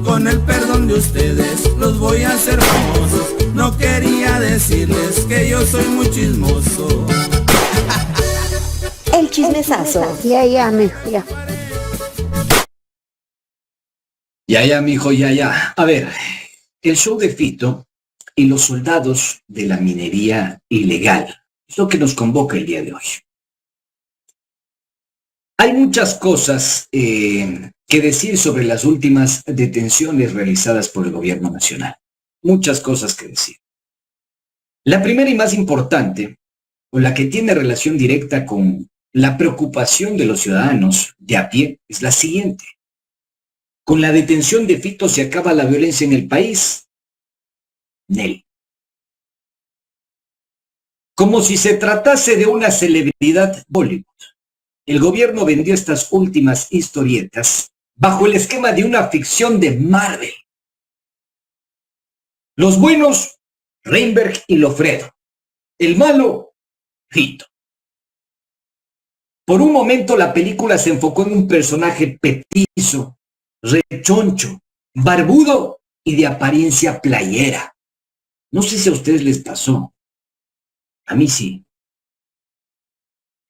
Con el perdón de ustedes los voy a hacer famosos. No quería decirles que yo soy muy chismoso. El chismesazo. Ya, mijo, ya. Ya, mijo, ya. A ver, el show de Fito y los soldados de la minería ilegal es lo que nos convoca el día de hoy. Hay muchas cosas que decir sobre las últimas detenciones realizadas por el gobierno nacional. Muchas cosas que decir. La primera y más importante, o la que tiene relación directa con la preocupación de los ciudadanos de a pie, es la siguiente. ¿Con la detención de Fito se acaba la violencia en el país? Nel. Como si se tratase de una celebridad Bollywood, el gobierno vendió estas últimas historietas bajo el esquema de una ficción de Marvel. Los buenos, Reinberg y Lofredo. El malo, Fito. Por un momento la película se enfocó en un personaje petizo, rechoncho, barbudo y de apariencia playera. No sé si a ustedes les pasó. A mí sí.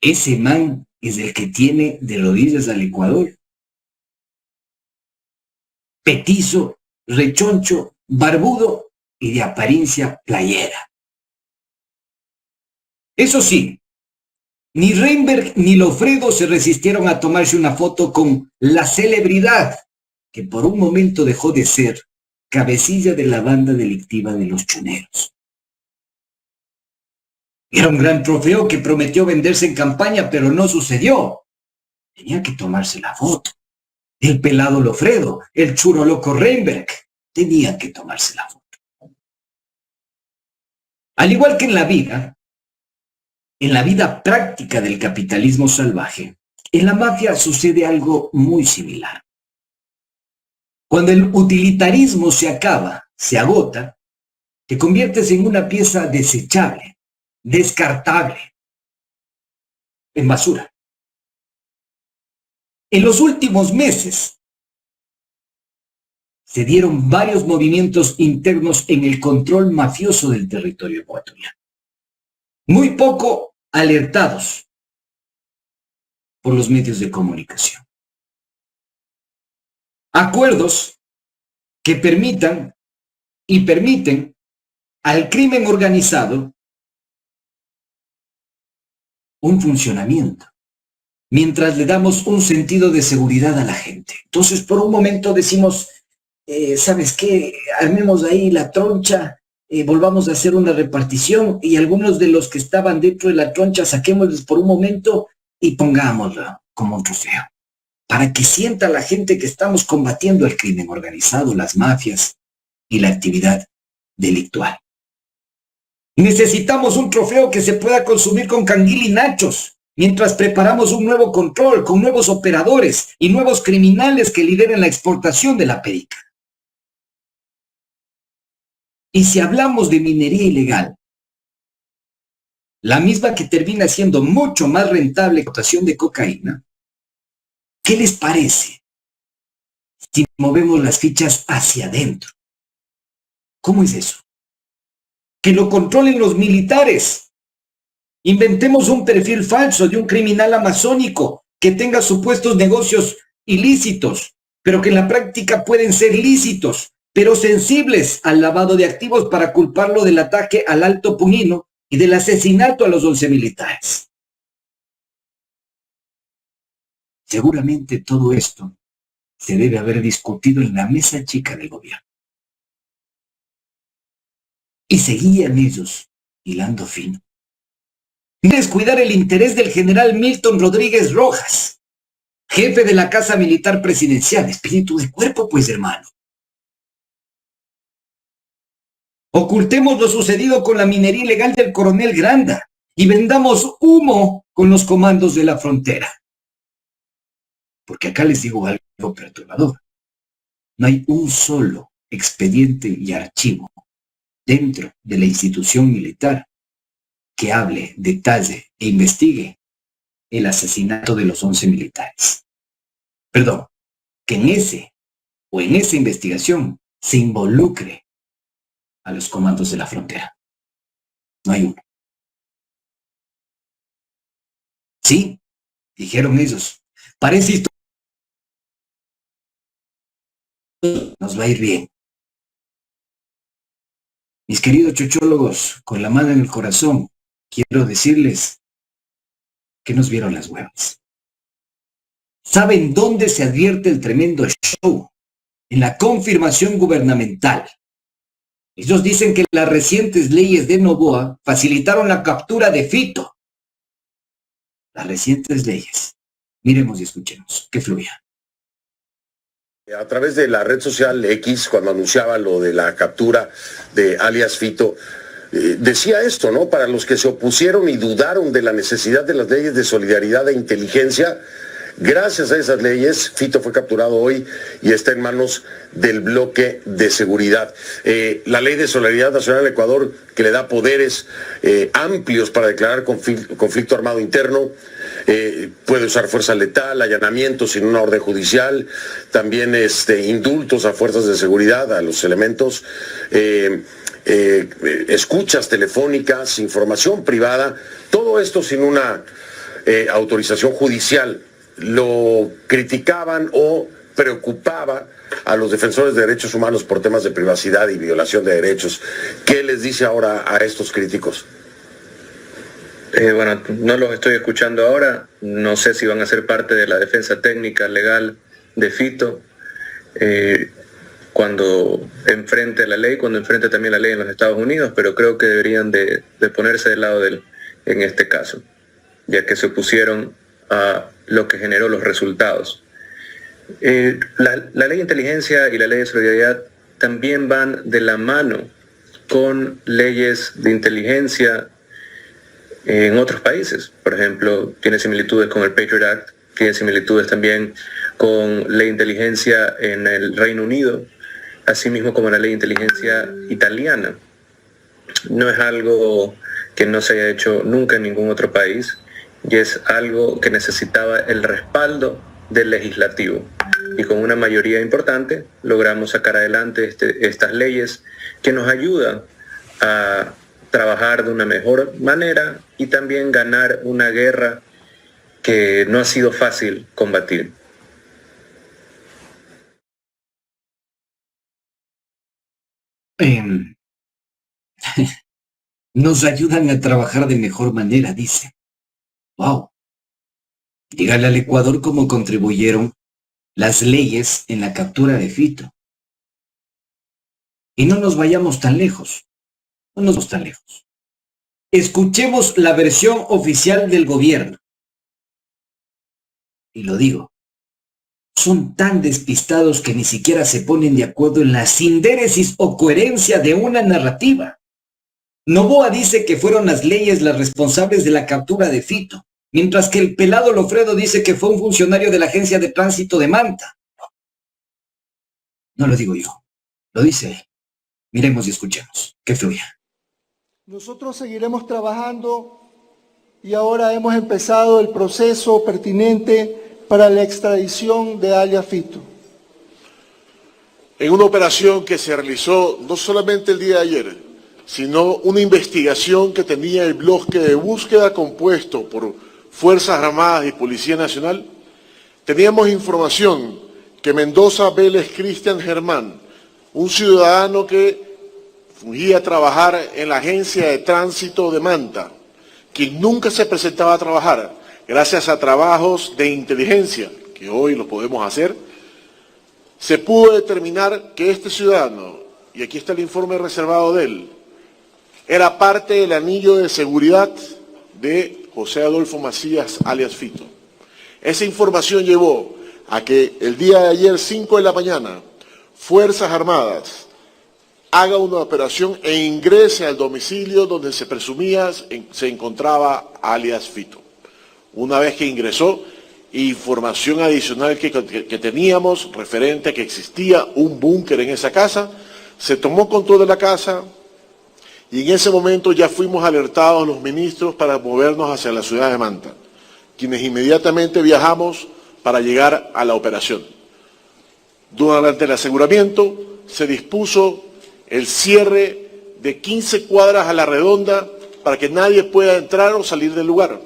Ese man es el que tiene de rodillas al Ecuador. Petizo, rechoncho, barbudo y de apariencia playera. Eso sí, ni Reinberg ni Lofredo se resistieron a tomarse una foto con la celebridad que por un momento dejó de ser cabecilla de la banda delictiva de los choneros. Era un gran trofeo que prometió venderse en campaña, pero no sucedió. Tenía que tomarse la foto. El pelado Lofredo, el churo loco Reinberg, tenían que tomarse la foto. Al igual que en la vida práctica del capitalismo salvaje, en la mafia sucede algo muy similar. Cuando el utilitarismo se acaba, se agota, te conviertes en una pieza desechable, descartable, en basura. En los últimos meses se dieron varios movimientos internos en el control mafioso del territorio ecuatoriano. Muy poco alertados por los medios de comunicación. Acuerdos que permiten al crimen organizado un funcionamiento, mientras le damos un sentido de seguridad a la gente. Entonces, por un momento decimos, ¿sabes qué? Armemos ahí la troncha, volvamos a hacer una repartición y algunos de los que estaban dentro de la troncha saquémoslos por un momento y pongámoslo como un trofeo, para que sienta la gente que estamos combatiendo el crimen organizado, las mafias y la actividad delictual. Necesitamos un trofeo que se pueda consumir con canguil y nachos, mientras preparamos un nuevo control con nuevos operadores y nuevos criminales que lideren la exportación de la perica. Y si hablamos de minería ilegal, la misma que termina siendo mucho más rentable que la exportación de cocaína, ¿qué les parece si movemos las fichas hacia adentro? ¿Cómo es eso? Que lo controlen los militares. Inventemos un perfil falso de un criminal amazónico que tenga supuestos negocios ilícitos, pero que en la práctica pueden ser lícitos, pero sensibles al lavado de activos para culparlo del ataque al Alto Punino y del asesinato a los 11 militares. Seguramente todo esto se debe haber discutido en la mesa chica del gobierno. Y seguían ellos hilando fino. Descuidar el interés del general Milton Rodríguez Rojas, jefe de la Casa Militar Presidencial, espíritu de cuerpo, pues, hermano. Ocultemos lo sucedido con la minería ilegal del coronel Granda y vendamos humo con los comandos de la frontera. Porque acá les digo algo perturbador. No hay un solo expediente y archivo dentro de la institución militar que hable, detalle e investigue el asesinato de los 11 militares. Perdón, que en ese o en esa investigación se involucre a los comandos de la frontera. No hay uno. Sí, dijeron ellos. Parece esto nos va a ir bien. Mis queridos chochólogos, con la mano en el corazón, quiero decirles que nos vieron las huevas. ¿Saben dónde se advierte el tremendo show? En la confirmación gubernamental. Ellos dicen que las recientes leyes de Noboa facilitaron la captura de Fito. Las recientes leyes. Miremos y escuchemos. Que fluya. A través de la red social X, cuando anunciaba lo de la captura de alias Fito, decía esto, ¿no? Para los que se opusieron y dudaron de la necesidad de las leyes de solidaridad e inteligencia, gracias a esas leyes, Fito fue capturado hoy y está en manos del bloque de seguridad. La ley de solidaridad nacional en Ecuador, que le da poderes amplios para declarar conflicto armado interno, puede usar fuerza letal, allanamientos sin una orden judicial, también indultos a fuerzas de seguridad, a los elementos, escuchas telefónicas, información privada, todo esto sin una autorización judicial. Lo criticaban o preocupaba a los defensores de derechos humanos por temas de privacidad y violación de derechos. ¿Qué les dice ahora a estos críticos? Bueno, no los estoy escuchando ahora, no sé si van a ser parte de la defensa técnica legal de Fito cuando enfrente la ley, cuando enfrente también la ley en los Estados Unidos, pero creo que deberían de ponerse del lado de él en este caso, ya que se opusieron a lo que generó los resultados. La ley de inteligencia y la ley de solidaridad también van de la mano con leyes de inteligencia en otros países. Por ejemplo, tiene similitudes con el Patriot Act, tiene similitudes también con ley de inteligencia en el Reino Unido, así mismo como la ley de inteligencia italiana. No es algo que no se haya hecho nunca en ningún otro país y es algo que necesitaba el respaldo del legislativo. Y con una mayoría importante logramos sacar adelante estas leyes que nos ayudan a trabajar de una mejor manera y también ganar una guerra que no ha sido fácil combatir. Nos ayudan a trabajar de mejor manera, dice. ¡Wow! Dígale al Ecuador cómo contribuyeron las leyes en la captura de Fito. Y no nos vayamos tan lejos. No nos vamos tan lejos. Escuchemos la versión oficial del gobierno. Y lo digo, son tan despistados que ni siquiera se ponen de acuerdo en la sindéresis o coherencia de una narrativa. Noboa dice que fueron las leyes las responsables de la captura de Fito, mientras que el pelado Lofredo dice que fue un funcionario de la Agencia de Tránsito de Manta. No lo digo yo, lo dice él. Miremos y escuchemos, que fluya. Nosotros seguiremos trabajando y ahora hemos empezado el proceso pertinente para la extradición de alias Fito. En una operación que se realizó no solamente el día de ayer, sino una investigación que tenía el bloque de búsqueda compuesto por Fuerzas Armadas y Policía Nacional, teníamos información que Mendoza Vélez Cristian Germán, un ciudadano que fungía trabajar en la Agencia de Tránsito de Manta, quien nunca se presentaba a trabajar, gracias a trabajos de inteligencia, que hoy lo podemos hacer, se pudo determinar que este ciudadano, y aquí está el informe reservado de él, era parte del anillo de seguridad de José Adolfo Macías, alias Fito. Esa información llevó a que el día de ayer, 5 de la mañana, Fuerzas Armadas haga una operación e ingrese al domicilio donde se presumía se encontraba alias Fito. Una vez que ingresó, información adicional que teníamos referente a que existía un búnker en esa casa, se tomó control de la casa y en ese momento ya fuimos alertados los ministros para movernos hacia la ciudad de Manta, quienes inmediatamente viajamos para llegar a la operación. Durante el aseguramiento se dispuso el cierre de 15 cuadras a la redonda para que nadie pueda entrar o salir del lugar.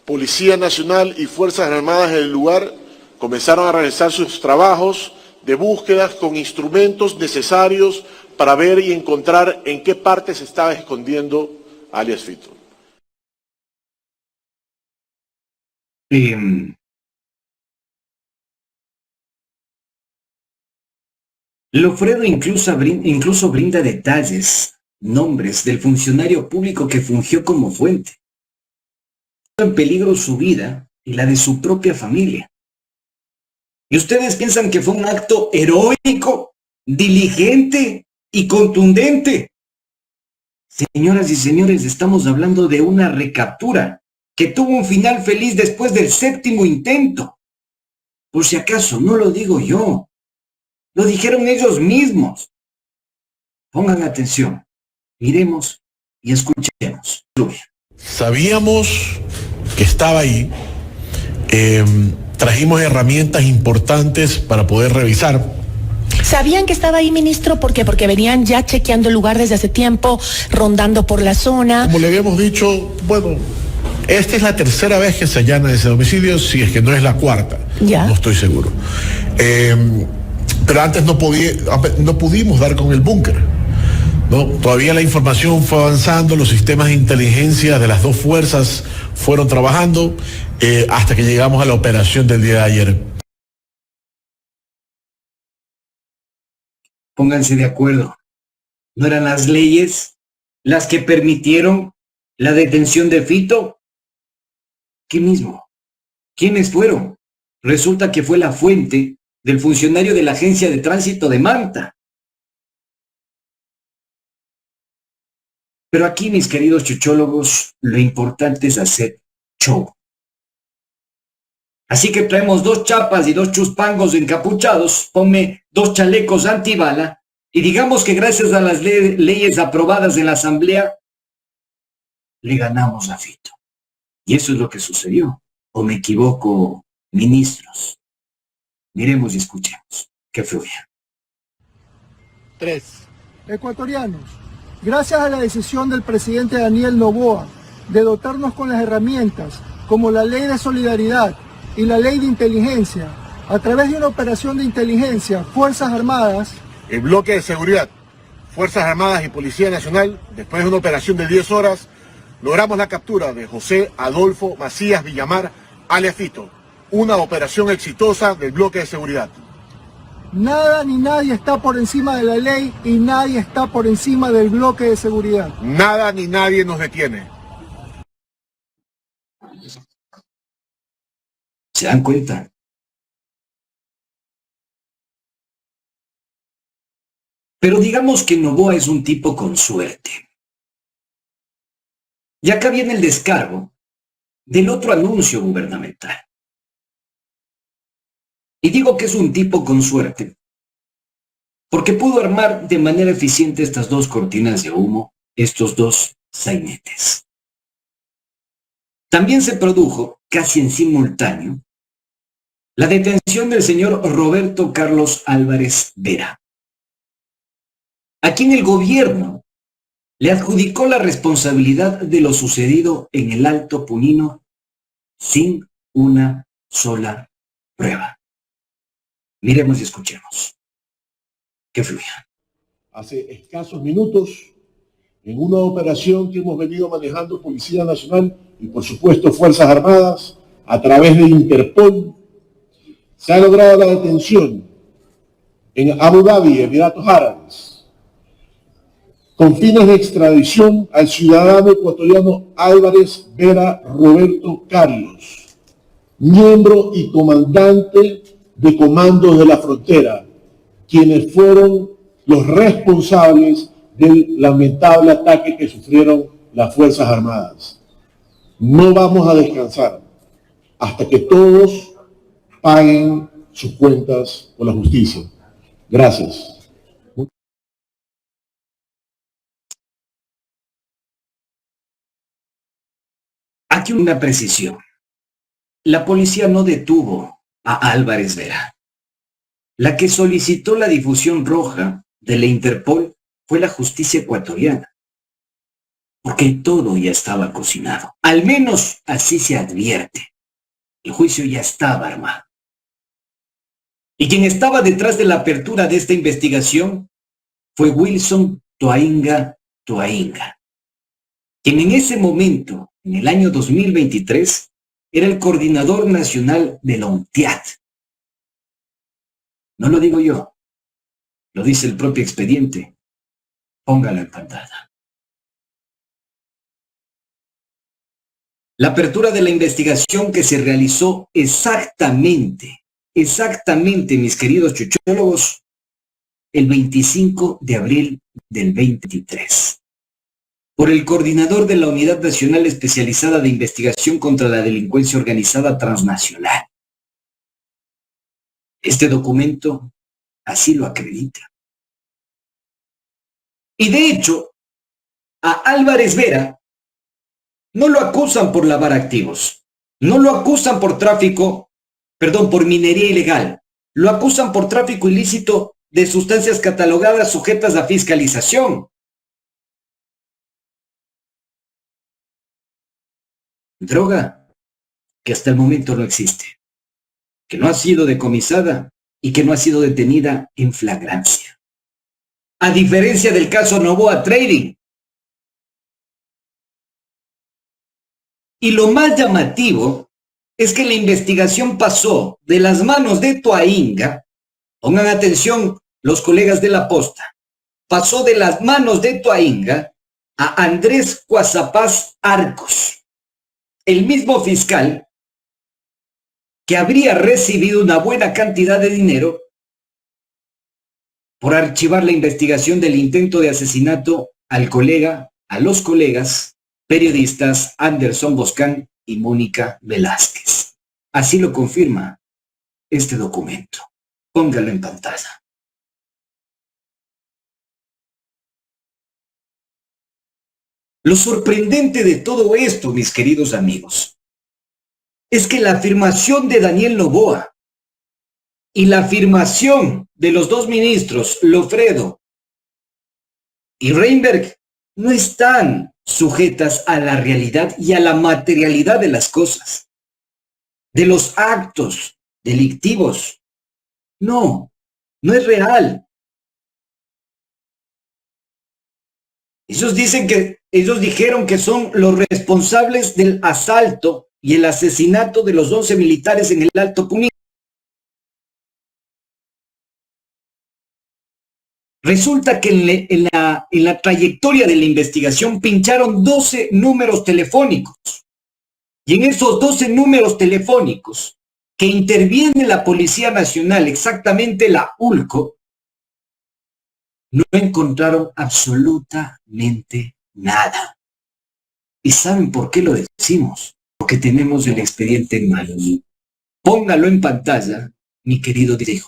Policía Nacional y Fuerzas Armadas en el lugar comenzaron a realizar sus trabajos de búsqueda con instrumentos necesarios para ver y encontrar en qué parte se estaba escondiendo alias Fito. Lofredo incluso brinda detalles, nombres del funcionario público que fungió como fuente. En peligro su vida y la de su propia familia. ¿Y ustedes piensan que fue un acto heroico, diligente y contundente? Señoras y señores, estamos hablando de una recaptura que tuvo un final feliz después del 7º intento. Por si acaso, no lo digo yo. Lo dijeron ellos mismos. Pongan atención. Miremos y escuchemos. Sabíamos que estaba ahí. Trajimos herramientas importantes para poder revisar. ¿Sabían que estaba ahí, ministro? ¿Por qué? Porque venían ya chequeando el lugar desde hace tiempo, rondando por la zona. Como le habíamos dicho, bueno, esta es la tercera vez que se allana ese domicilio, si es que no es la cuarta. Ya. No estoy seguro. Pero antes no pudimos dar con el búnker, ¿no? Todavía la información fue avanzando, los sistemas de inteligencia de las dos fuerzas fueron trabajando hasta que llegamos a la operación del día de ayer. Pónganse de acuerdo. ¿No eran las leyes las que permitieron la detención de Fito? ¿Qué mismo? ¿Quiénes fueron? Resulta que fue la fuente del funcionario de la Agencia de Tránsito de Manta. Pero aquí, mis queridos chuchólogos, lo importante es hacer show. Así que traemos 2 chapas y 2 chuspangos encapuchados, ponme 2 chalecos antibala, y digamos que gracias a las leyes aprobadas en la Asamblea, le ganamos a Fito. Y eso es lo que sucedió. ¿O me equivoco, ministros? Miremos y escuchemos. Que fluya. 3. Ecuatorianos, gracias a la decisión del presidente Daniel Noboa de dotarnos con las herramientas como la Ley de Solidaridad y la Ley de Inteligencia, a través de una operación de inteligencia, Fuerzas Armadas, El bloque de seguridad, Fuerzas Armadas y Policía Nacional, después de una operación de 10 horas, logramos la captura de José Adolfo Macías Villamar, alias Fito. Una operación exitosa del bloque de seguridad. nada ni nadie está por encima de la ley y nadie está por encima del bloque de seguridad. Nada ni nadie nos detiene. ¿Se dan cuenta? Pero digamos que Noboa es un tipo con suerte. Y acá viene el descargo del otro anuncio gubernamental. Y digo que es un tipo con suerte, porque pudo armar de manera eficiente estas 2 cortinas de humo, estos 2 sainetes. También se produjo, casi en simultáneo, la detención del señor Roberto Carlos Álvarez Vera, a quien el gobierno le adjudicó la responsabilidad de lo sucedido en el Alto Punino sin una sola prueba. Miremos y escuchemos. Que fluya. Hace escasos minutos, en una operación que hemos venido manejando Policía Nacional y por supuesto Fuerzas Armadas, a través de Interpol, se ha logrado la detención en Abu Dhabi, Emiratos Árabes, con fines de extradición al ciudadano ecuatoriano Álvarez Vera Roberto Carlos, miembro y comandante de Comandos de la Frontera, quienes fueron los responsables del lamentable ataque que sufrieron las Fuerzas Armadas. No vamos a descansar hasta que todos paguen sus cuentas con la justicia. Gracias. Aquí una precisión. La policía no detuvo a Álvarez Vera. La que solicitó la difusión roja de la Interpol fue la justicia ecuatoriana, porque todo ya estaba cocinado. Al menos así se advierte. El juicio ya estaba armado. Y quien estaba detrás de la apertura de esta investigación fue Wilson Toainga Toainga, quien en ese momento, en el año 2023, era el coordinador nacional de la UNTIAD. No lo digo yo, lo dice el propio expediente. Póngalo en pantalla. La apertura de la investigación que se realizó exactamente, mis queridos chuchólogos, el 25 de abril del 2023, por el coordinador de la Unidad Nacional Especializada de Investigación contra la Delincuencia Organizada Transnacional. Este documento así lo acredita. Y de hecho, a Álvarez Vera no lo acusan por lavar activos, no lo acusan por por minería ilegal, lo acusan por tráfico ilícito de sustancias catalogadas sujetas a fiscalización. Droga que hasta el momento no existe, que no ha sido decomisada y que no ha sido detenida en flagrancia. A diferencia del caso Novoa Trading. Y lo más llamativo es que la investigación pasó de las manos de Toainga, pongan atención los colegas de La Posta, pasó de las manos de Toainga a Andrés Cuazapás Arcos, el mismo fiscal que habría recibido una buena cantidad de dinero por archivar la investigación del intento de asesinato a los colegas periodistas Anderson Boscán y Mónica Velázquez. Así lo confirma este documento. Póngalo en pantalla. Lo sorprendente de todo esto, mis queridos amigos, es que la afirmación de Daniel Noboa y la afirmación de los dos ministros, Lofredo y Reinberg, no están sujetas a la realidad y a la materialidad de las cosas, de los actos delictivos. No es real. Ellos dijeron que son los responsables del asalto y el asesinato de los 11 militares en el Alto Puní. Resulta que en la trayectoria de la investigación pincharon 12 números telefónicos. Y en esos 12 números telefónicos que interviene la Policía Nacional, exactamente la ULCO, no encontraron absolutamente nada. ¿Y saben por qué lo decimos? Porque tenemos el expediente en mano. Póngalo en pantalla, mi querido DJ.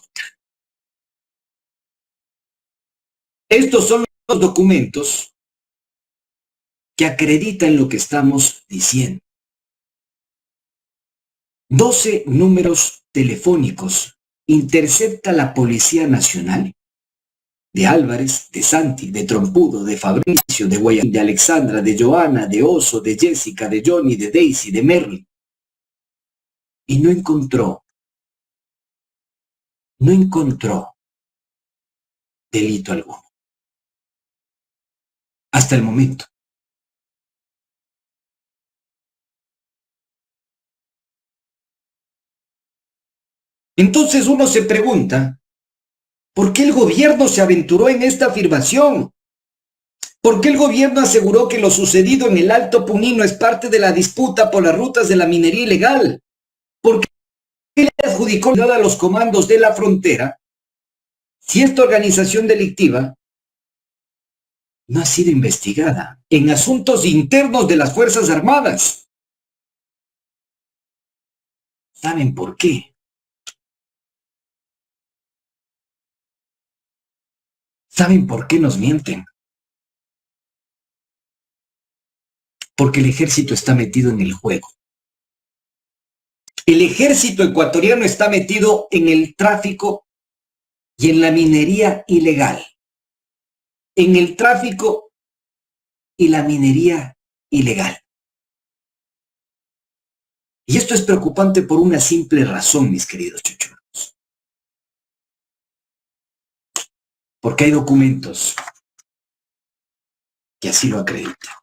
Estos son los documentos que acreditan lo que estamos diciendo. 12 números telefónicos intercepta la Policía Nacional de Álvarez, de Santi, de Trompudo, de Fabricio, de Guayán, de Alexandra, de Joana, de Oso, de Jessica, de Johnny, de Daisy, de Merlin. Y no encontró delito alguno. Hasta el momento. Entonces uno se pregunta, ¿por qué el gobierno se aventuró en esta afirmación? ¿Por qué el gobierno aseguró que lo sucedido en el Alto Puní no es parte de la disputa por las rutas de la minería ilegal? ¿Por qué le adjudicó a los comandos de la frontera si esta organización delictiva no ha sido investigada en asuntos internos de las Fuerzas Armadas? ¿Saben por qué? ¿Saben por qué nos mienten? Porque el ejército está metido en el juego. El ejército ecuatoriano está metido en el tráfico y en la minería ilegal, en el tráfico y la minería ilegal. Y esto es preocupante por una simple razón, mis queridos chocholos. Porque hay documentos que así lo acreditan.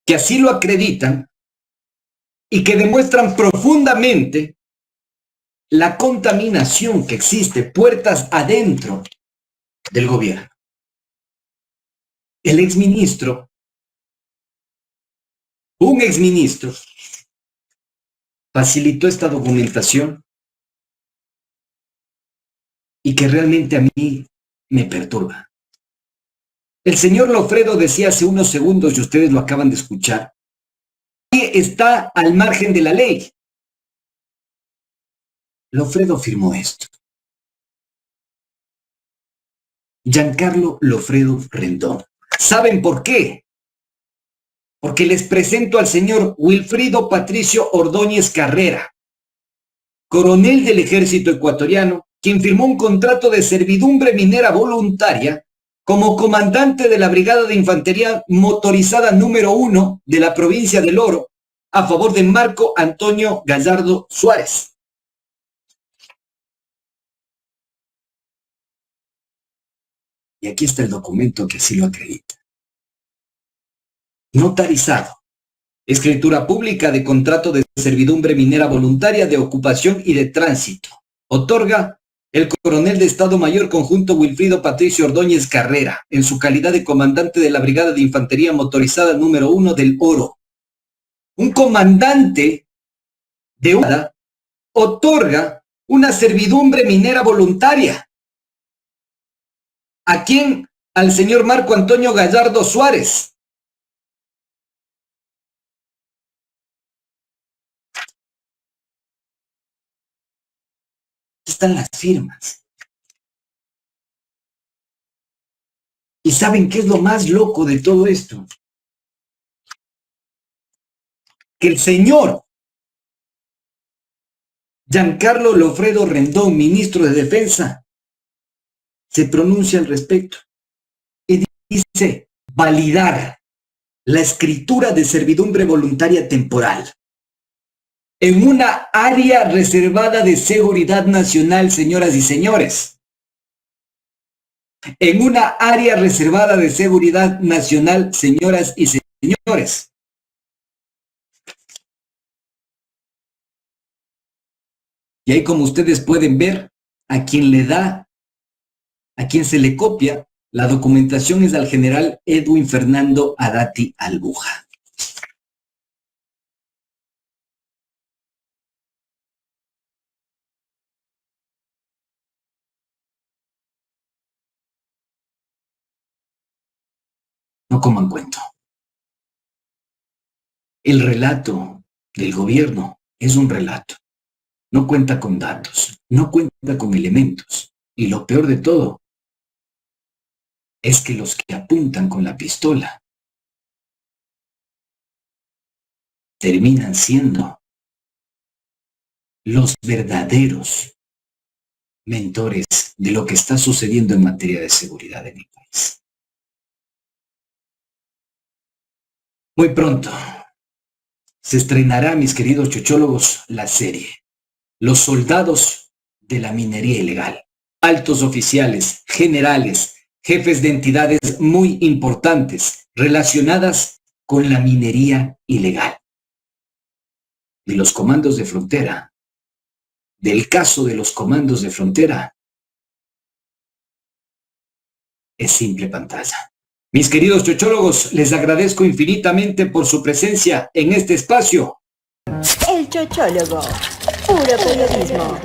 Que así lo acreditan y que demuestran profundamente la contaminación que existe puertas adentro del gobierno. El exministro, un exministro, facilitó esta documentación y que realmente a mí me perturba. El señor Lofredo decía hace unos segundos, y ustedes lo acaban de escuchar, que está al margen de la ley. Lofredo firmó esto. Giancarlo Lofredo Rendón. ¿Saben por qué? Porque les presento al señor Wilfrido Patricio Ordóñez Carrera, coronel del Ejército Ecuatoriano, quien firmó un contrato de servidumbre minera voluntaria como comandante de la Brigada de Infantería Motorizada número 1 de la provincia del Oro, a favor de Marco Antonio Gallardo Suárez. Y aquí está el documento que así lo acredita. Notarizado. Escritura pública de contrato de servidumbre minera voluntaria de ocupación y de tránsito. Otorga el coronel de Estado Mayor Conjunto Wilfrido Patricio Ordóñez Carrera, en su calidad de comandante de la Brigada de Infantería Motorizada número 1 del Oro. Un comandante de una otorga una servidumbre minera voluntaria. ¿A quién? Al señor Marco Antonio Gallardo Suárez. Aquí están las firmas. ¿Y saben qué es lo más loco de todo esto? Que el señor Giancarlo Lofredo Rendón, ministro de Defensa, se pronuncia al respecto y dice validar la escritura de servidumbre voluntaria temporal en una área reservada de seguridad nacional, señoras y señores. En una área reservada de seguridad nacional, señoras y señores. Y ahí, como ustedes pueden ver, a quien se le copia la documentación es al general Edwin Fernando Arati Albuja. No coman cuento. El relato del gobierno es un relato. No cuenta con datos, no cuenta con elementos. Y lo peor de todo es que los que apuntan con la pistola terminan siendo los verdaderos mentores de lo que está sucediendo en materia de seguridad en el país. Muy pronto se estrenará, mis queridos chochólogos, la serie Los soldados de la minería ilegal. Altos oficiales, generales, jefes de entidades muy importantes relacionadas con la minería ilegal. Y los comandos de frontera, del caso de los comandos de frontera, es simple pantalla. Mis queridos chochólogos, les agradezco infinitamente por su presencia en este espacio. El Chochólogo, puro periodismo.